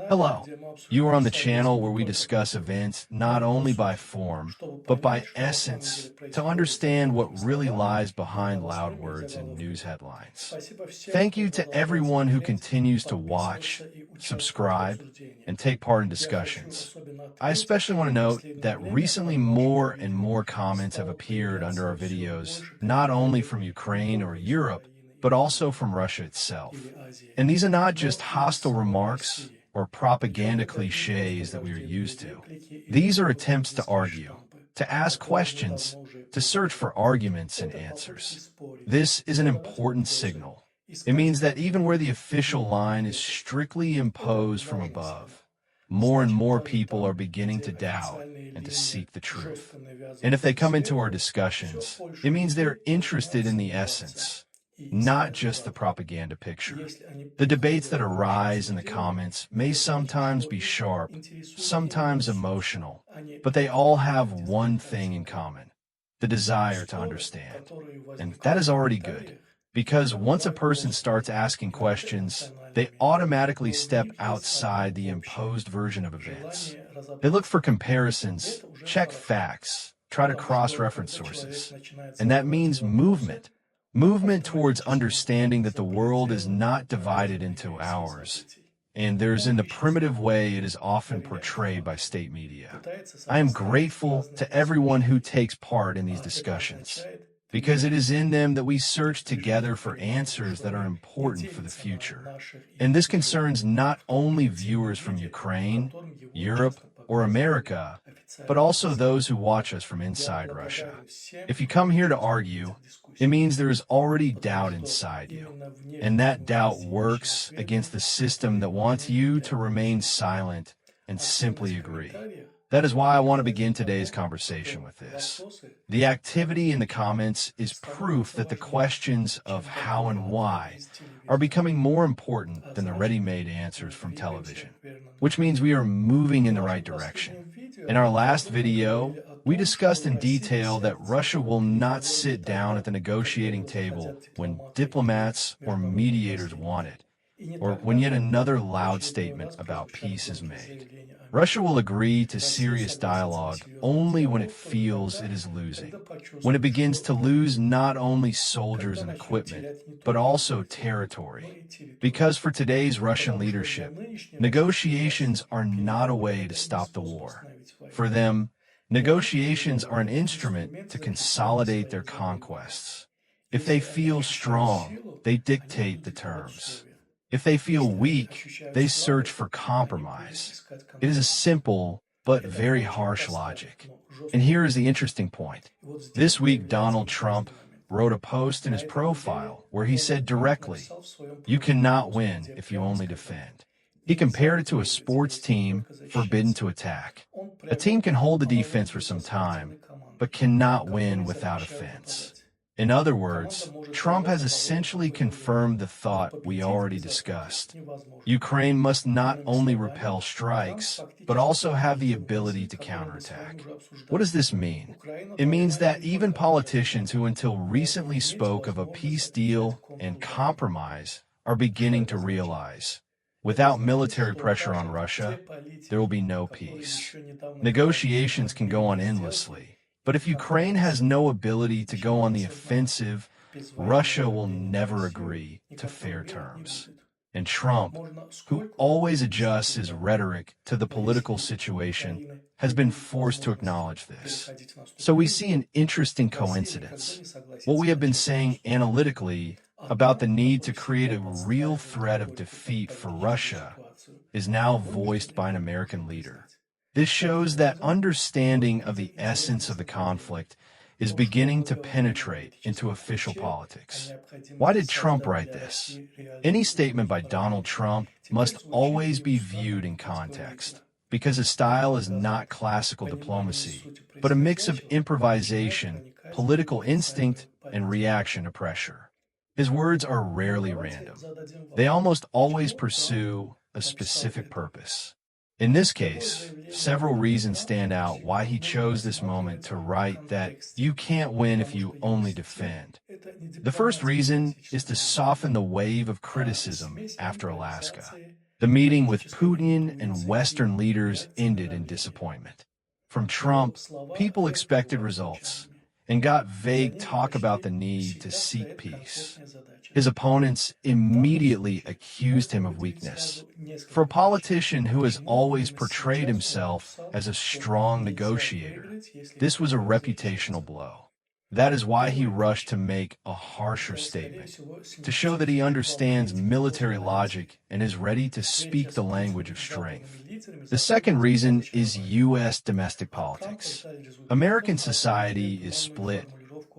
Hello. You are on the channel where we discuss events not only by form, but by essence, to understand what really lies behind loud words and news headlines. Thank you to everyone who continues to watch, subscribe, and take part in discussions. I especially want to note that recently more and more comments have appeared under our videos, not only from Ukraine or Europe, but also from Russia itself. And these are not just hostile remarks or propaganda cliches that we are used to. These are attempts to argue, to ask questions, to search for arguments and answers. This is an important signal. It means that even where the official line is strictly imposed from above, more and more people are beginning to doubt and to seek the truth. And if they come into our discussions, it means they're interested in the essence, not just the propaganda picture. The debates that arise in the comments may sometimes be sharp, sometimes emotional, but they all have one thing in common: the desire to understand. And that is already good, because once a person starts asking questions, they automatically step outside the imposed version of events. They look for comparisons, check facts, try to cross-reference sources. And that means movement. Movement towards understanding that the world is not divided into ours, and there's in the primitive way it is often portrayed by state media. I am grateful to everyone who takes part in these discussions, because it is in them that we search together for answers that are important for the future. And this concerns not only viewers from Ukraine, Europe, or America, but also those who watch us from inside Russia. If you come here to argue, it means there is already doubt inside you, and that doubt works against the system that wants you to remain silent and simply agree. That is why I want to begin today's conversation with this. The activity in the comments is proof that the questions of how and why are becoming more important than the ready-made answers from television, which means we are moving in the right direction. In our last video, we discussed in detail that Russia will not sit down at the negotiating table when diplomats or mediators want it, or when yet another loud statement about peace is made. Russia will agree to serious dialogue only when it feels it is losing, when it begins to lose not only soldiers and equipment, but also territory. Because for today's Russian leadership, negotiations are not a way to stop the war. For them, negotiations are an instrument to consolidate their conquests. If they feel strong, they dictate the terms. If they feel weak, they search for compromise. It is a simple but very harsh logic. And here is the interesting point. This week, Donald Trump wrote a post in his profile where he said directly, "You cannot win if you only defend." He compared it to a sports team forbidden to attack. A team can hold the defense for some time, but cannot win without offense. In other words, Trump has essentially confirmed the thought we already discussed. Ukraine must not only repel strikes, but also have the ability to counterattack. What does this mean? It means that even politicians who until recently spoke of a peace deal and compromise are beginning to realize, without military pressure on Russia, there will be no peace. Negotiations can go on endlessly, but if Ukraine has no ability to go on the offensive, Russia will never agree to fair terms. And Trump, who always adjusts his rhetoric to the political situation, has been forced to acknowledge this. So we see an interesting coincidence. What we have been saying analytically about the need to create a real threat of defeat for Russia is now voiced by an American leader. This shows that understanding of the essence of the conflict is beginning to penetrate into official politics. Why did Trump write this? Any statement by Donald Trump must always be viewed in context, because his style is not classical diplomacy, but a mix of improvisation, political instinct, and reaction to pressure. His words are rarely random. They almost always pursue a specific purpose. In this case, several reasons stand out why he chose this moment to write that you can't win if you only defend. The first reason is to soften the wave of criticism after Alaska. The meeting with Putin and Western leaders ended in disappointment. From Trump, people expected results and got vague talk about the need to seek peace. His opponents immediately accused him of weakness. For a politician who has always portrayed himself as a strong negotiator, this was a reputational blow. That is why he rushed to make a harsher statement, to show that he understands military logic and is ready to speak the language of strength. The second reason is U.S. domestic politics. American society is split.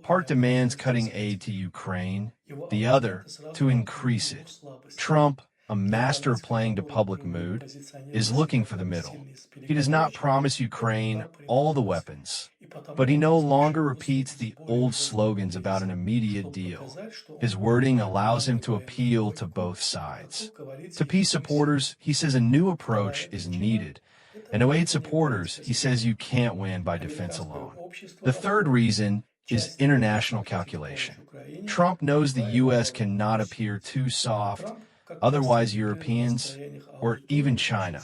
Part demands cutting aid to Ukraine, the other, to increase it. Trump, a master of playing to public mood, is looking for the middle. He does not promise Ukraine all the weapons, but he no longer repeats the old slogans about an immediate deal. His wording allows him to appeal to both sides. To peace supporters, he says a new approach is needed, and to aid supporters, he says you can't win by defense alone. The third reason is international calculation. Trump knows the U.S. cannot appear too soft, otherwise Europeans, or even China,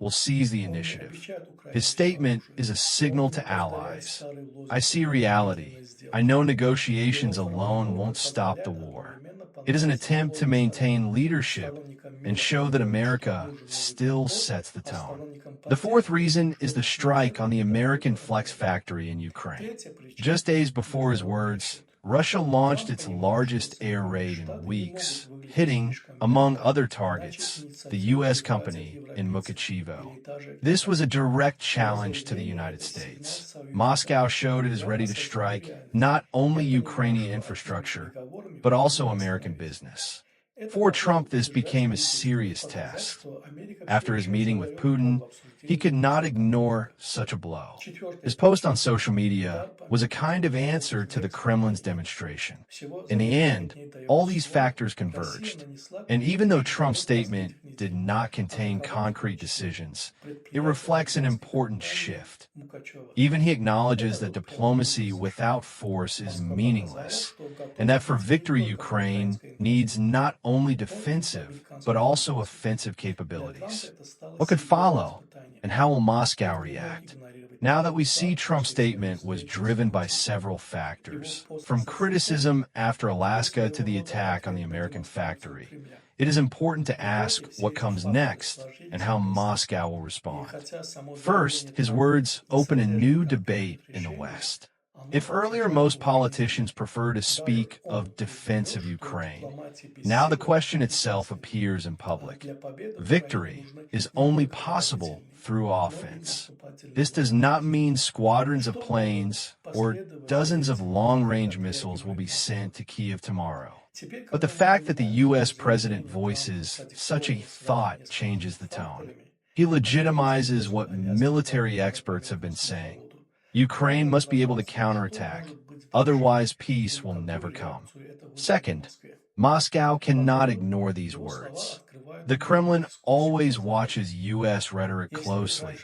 will seize the initiative. His statement is a signal to allies. I see reality. I know negotiations alone won't stop the war. It is an attempt to maintain leadership and show that America still sets the tone. The fourth reason is the strike on the American Flex factory in Ukraine. Just days before his words, Russia launched its largest air raid in weeks, hitting, among other targets, the U.S. company in Mukachevo. This was a direct challenge to the United States. Moscow showed it is ready to strike not only Ukrainian infrastructure, but also American business. For Trump, this became a serious test. After his meeting with Putin, he could not ignore such a blow. His post on social media was a kind of answer to the Kremlin's demonstration. In the end, all these factors converged. And even though Trump's statement did not contain concrete decisions, it reflects an important shift. Even he acknowledges that diplomacy without force is meaningless, and that for victory, Ukraine needs not only defensive, but also offensive capabilities. What could follow, and how will Moscow react? Now that we see Trump's statement was driven by several factors, from criticism after Alaska to the attack on the American factory, it is important to ask what comes next and how Moscow will respond. First, his words open a new debate in the West. If earlier most politicians prefer to speak of defense of Ukraine, now the question itself appears in public. Victory is only possible through offense. This does not mean squadrons of planes or dozens of long-range missiles will be sent to Kiev tomorrow. But the fact that the U.S. president voices such a thought changes the tone. He legitimizes what military experts have been saying. Ukraine must be able to counterattack, otherwise peace will never come. Second, Moscow cannot ignore these words. The Kremlin always watches U.S. rhetoric closely,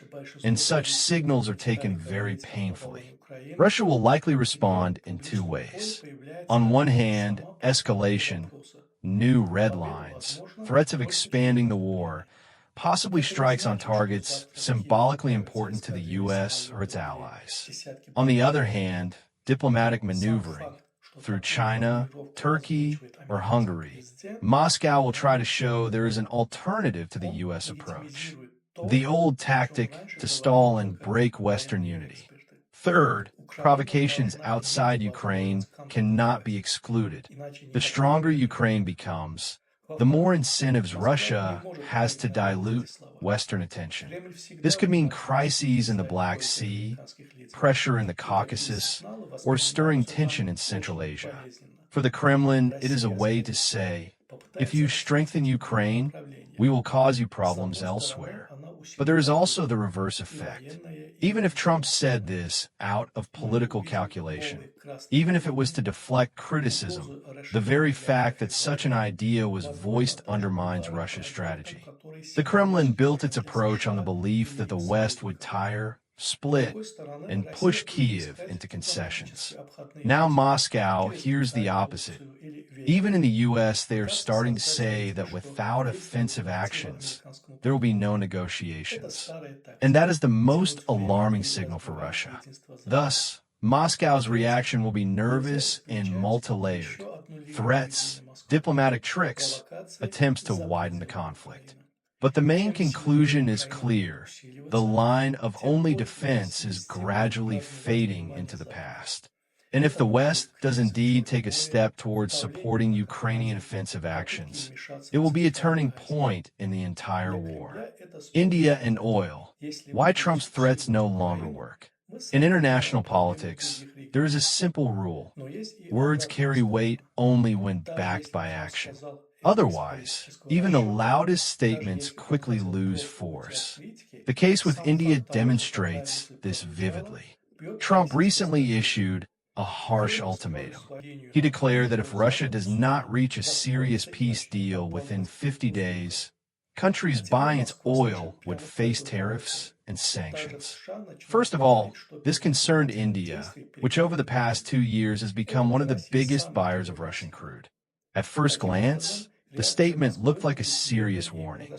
and such signals are taken very painfully. Russia will likely respond in two ways. On one hand, escalation, new red lines, threats of expanding the war, possibly strikes on targets symbolically important to the U.S. or its allies. On the other hand, diplomatic maneuvering, through China, Turkey, or Hungary, Moscow will try to show there is an alternative to the U.S. approach. The old tactic to stall and break Western unity. Third, provocations outside Ukraine cannot be excluded. The stronger Ukraine becomes, the more incentives Russia has to dilute Western attention. This could mean crises in the Black Sea, pressure in the Caucasus, or stirring tension in Central Asia. For the Kremlin, it is a way to say, if you strengthen Ukraine, we will cause you problems elsewhere. But there is also the reverse effect. Even if Trump said this out of political calculation, even if it was to deflect criticism, the very fact that such an idea was voiced undermines Russia's strategy. The Kremlin built its approach on the belief that the West would tire, split, and push Kyiv into concessions. Now Moscow hears the opposite. Even in the U.S., they are starting to say that without offensive actions, there will be no negotiations. And that is the most alarming signal for Russia. Thus, Moscow's reaction will be nervous and multi-layered. Threats, diplomatic tricks, attempts to widen the conflict. But the main conclusion is clear. The line of only defense is gradually fading into the past. And if the West does indeed take a step towards supporting Ukrainian offensive actions, it will be a turning point in the entire war. India and oil. Why Trump's threats no longer work. In international politics, there is a simple rule. Words carry weight only when backed by action. Otherwise, even the loudest statements quickly lose force. The case with India demonstrates this vividly. Trump recently issued a harsh ultimatum. He declared that if Russia does not reach a serious peace deal within 50 days, countries buying its oil would face tariffs and sanctions. First of all, this concerned India, which over the past 2 years has become one of the biggest buyers of Russian crude. At first glance, the statement looked like a serious warning.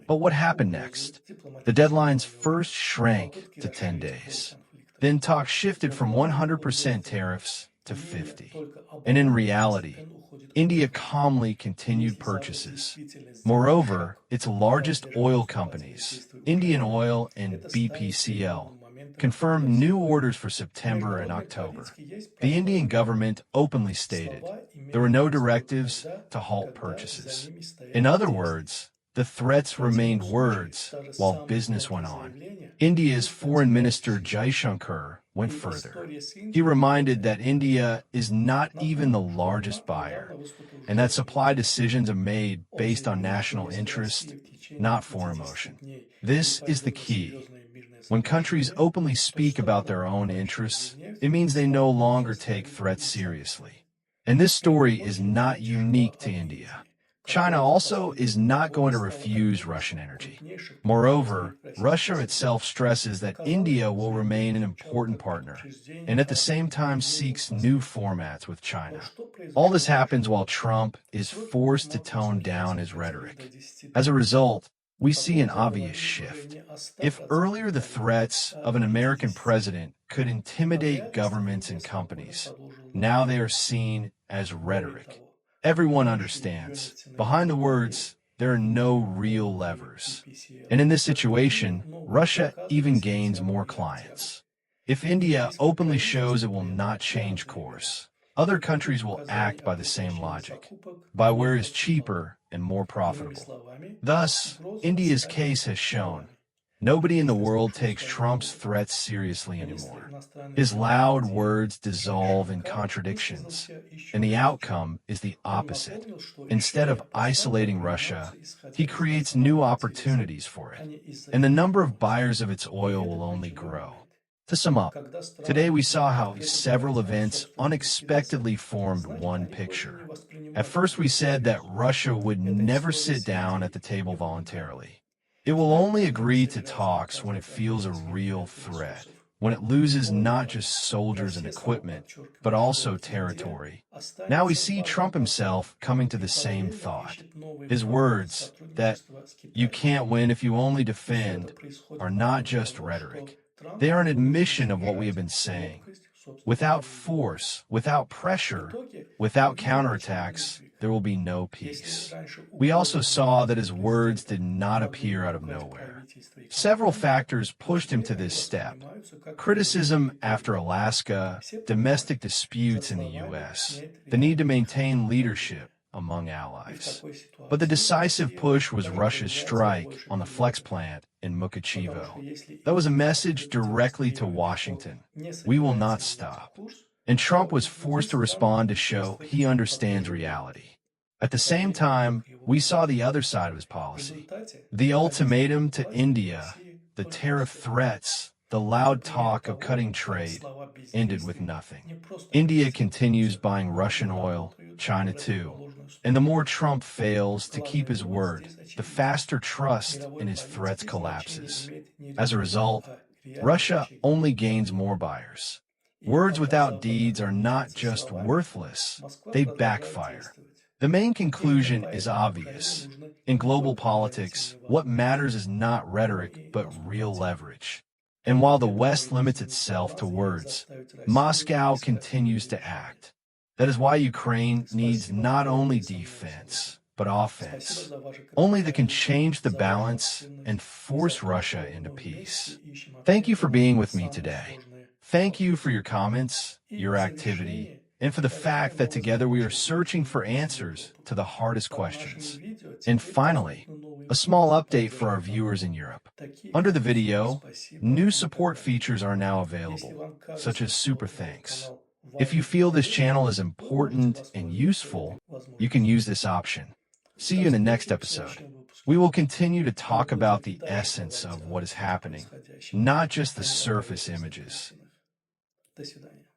But what happened next? The deadlines first shrank to 10 days. Then talk shifted from 100% tariffs to 50. And in reality, India calmly continued purchases. Moreover, its largest oil companies, Indian Oil and BPCL, confirmed new orders for September and October. The Indian government openly stated there were no directives to halt purchases. In other words, the threats remained words while business went on. India's Foreign Minister Jaishankar went further. He reminded that India is not even the largest buyer, and that supply decisions are made based on national interest, not for emotion. This is the key. When countries openly speak about their own interests, it means they no longer take threats seriously. And this story is not unique to India. China also is not going to refuse Russian energy. Moreover, Russia itself stresses that India will remain an important partner, and at the same time seeks new formats with China. All this happens while Trump is forced to tone down his rhetoric. As a result, we see an obvious shift. If earlier the threats of an American president could intimidate governments and companies, now they are seen as rhetoric. Everyone understands, behind the words, there are no real levers. And in this situation, Russia even gains more clients. If India openly shows it will not change course, other countries will act by the same logic, buy where is cheaper and more profitable. Thus, India's case has shown nobody in the world takes Trump's threats seriously anymore. His loud words dissolve in contradictions, and the outcome is the opposite. Instead of isolating Russia, he creates new opportunities for it, and the number of buyers of its oil will only grow. To sum up, today we saw how several events unexpectedly formed one picture. At first we said that Russia would never sit down at the table voluntarily. It will only agree to talks when it feels a real threat, when it loses not just soldiers and equipment, but also territory. Now we see Trump himself coming to the same thought. His words, that you can't win if you only defend, are not just rhetoric. They are an admission of what we have been saying. Without force, without pressure, without counterattacks, there will be no peace. We also saw that his words did not appear out of nowhere. Several factors pushed him to this step. Criticism after Alaska, domestic disputes in the U.S., the need to maintain leadership among allies. But the decisive push was Russia's strike on the flex plant in Mukachevo. That was a message directly to Washington. We will not stop. And Trump was forced to respond to show he understands reality. At the same time, we saw the other side of his policy. The ultimatum to India, the tariff threats, the loud talk of cutting trade, ended with nothing. India continues buying Russian oil, China too. And the more Trump fails to keep his word, the faster trust in his threats collapses. As a result, Russia only gains more buyers. Words without deeds are not just worthless, they backfire. The main conclusion is obvious. In global politics, what matters is not rhetoric, but real leverage. And while the West limits itself to words, Moscow continues to act. That is why Ukraine needs not only defense, but offense. Only that can change the balance and force Russia into peace. Thank you for being with me today. Thank you for your comments, your activity, and for the fact that together we are searching for answers to the hardest questions. And finally, a small update for our viewers in Europe. Under the video, new support features are now available, such as super thanks. If you feel this channel is important and useful, you can use this option. See you in the next episode. We will continue to talk about the essence of what is happening, not just the surface images. До свидания.